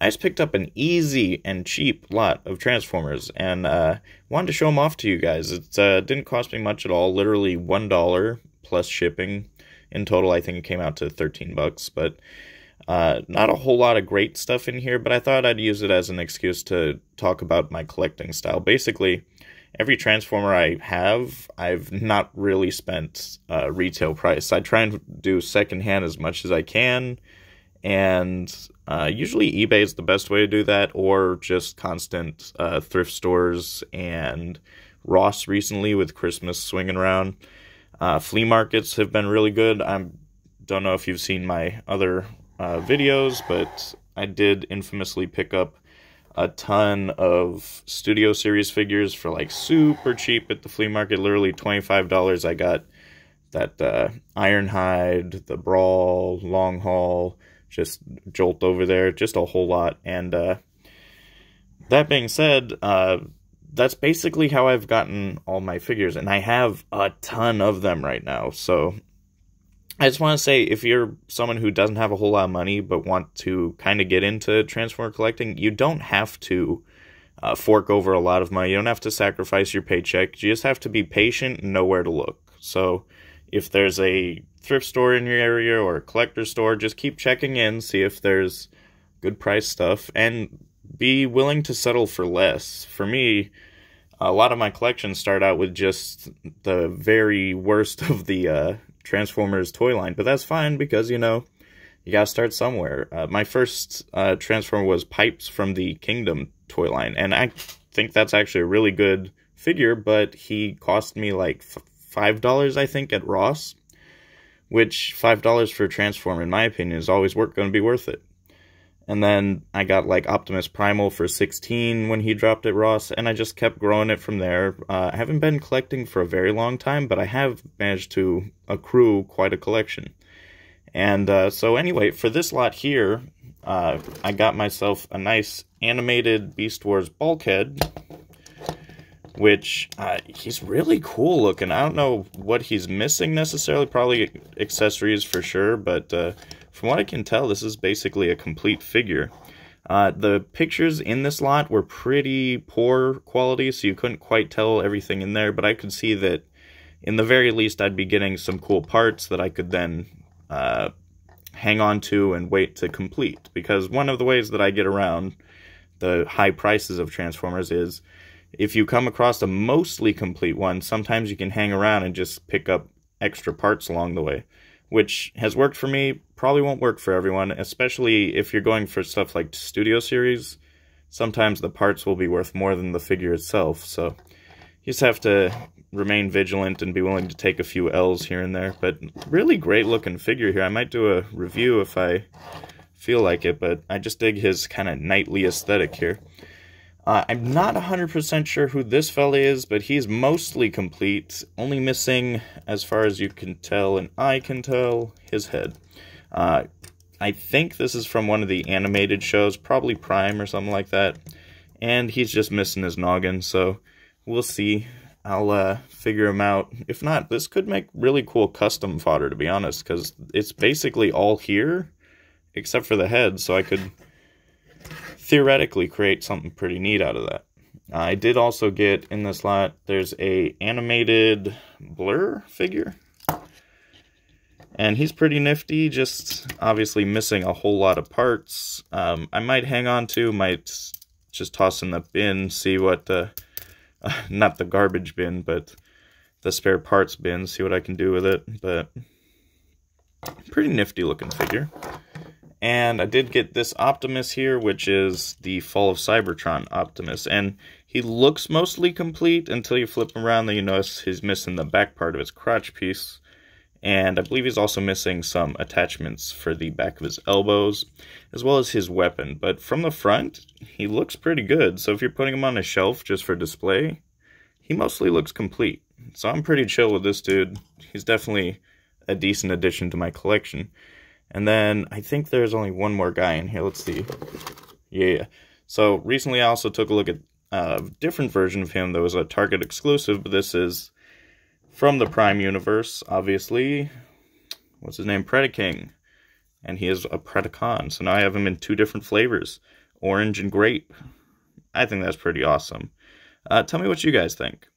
I just picked up an easy and cheap lot of Transformers, and wanted to show them off to you guys. It didn't cost me much at all, literally $1 plus shipping. In total, I think it came out to 13 bucks, but not a whole lot of great stuff in here, but I thought I'd use it as an excuse to talk about my collecting style. Basically, every Transformer I have, I've not really spent retail price. I try and do secondhand as much as I can, and usually eBay is the best way to do that, or just constant thrift stores, and Ross recently with Christmas swinging around. Flea markets have been really good. I don't know if you've seen my other videos, but I did infamously pick up a ton of Studio Series figures for like super cheap at the flea market, literally $25. I got that Ironhide, the Brawl, Long Haul, just Jolt over there, just a whole lot. And that being said, that's basically how I've gotten all my figures, and I have a ton of them right now. So I just want to say, if you're someone who doesn't have a whole lot of money but want to kind of get into Transformer collecting, you don't have to fork over a lot of money. You don't have to sacrifice your paycheck. You just have to be patient and know where to look. So if there's a thrift store in your area or a collector store, just keep checking in, see if there's good price stuff, and be willing to settle for less. For me, a lot of my collections start out with just the very worst of the Transformers toy line, but that's fine because, you know, you gotta start somewhere. My first Transformer was Pipes from the Kingdom toy line, and I think that's actually a really good figure, but he cost me like $5, I think, at Ross, which $5 for a Transformer, in my opinion, is always going to be worth it. And then I got like Optimus Primal for $16 when he dropped at Ross, and I just kept growing it from there. I haven't been collecting for a very long time, but I have managed to accrue quite a collection. And so anyway, for this lot here, I got myself a nice animated Beast Wars Bulkhead, which he's really cool looking. I don't know what he's missing necessarily, probably accessories for sure, but from what I can tell, this is basically a complete figure. The pictures in this lot were pretty poor quality, so you couldn't quite tell everything in there, but I could see that in the very least I'd be getting some cool parts that I could then hang on to and wait to complete. Because one of the ways that I get around the high prices of Transformers is, if you come across a mostly complete one, sometimes you can hang around and just pick up extra parts along the way, which has worked for me, probably won't work for everyone, especially if you're going for stuff like Studio Series. Sometimes the parts will be worth more than the figure itself, so you just have to remain vigilant and be willing to take a few L's here and there. But really great looking figure here. I might do a review if I feel like it, but I just dig his kind of knightly aesthetic here. I'm not 100% sure who this fella is, but he's mostly complete, only missing, as far as you can tell and I can tell, his head. I think this is from one of the animated shows, probably Prime or something like that, and he's just missing his noggin, so we'll see. I'll figure him out. If not, this could make really cool custom fodder, to be honest, because it's basically all here, except for the head, so I could theoretically create something pretty neat out of that. I did also get in this lot, there's a animated Blur figure, and he's pretty nifty, just obviously missing a whole lot of parts. I might hang on to, might just toss in the bin, see what not the garbage bin, but the spare parts bin, see what I can do with it. But pretty nifty looking figure. And I did get this Optimus here, which is the Fall of Cybertron Optimus. And he looks mostly complete until you flip him around, then you notice he's missing the back part of his crotch piece. And I believe he's also missing some attachments for the back of his elbows, as well as his weapon. But from the front, he looks pretty good. So if you're putting him on a shelf just for display, he mostly looks complete. So I'm pretty chill with this dude. He's definitely a decent addition to my collection. And then I think there's only one more guy in here. Let's see. Yeah. So recently I also took a look at a different version of him that was a Target exclusive, but this is from the Prime universe, obviously. What's his name? Predaking. And he is a Predacon. So now I have him in two different flavors. orange and grape. I think that's pretty awesome. Tell me what you guys think.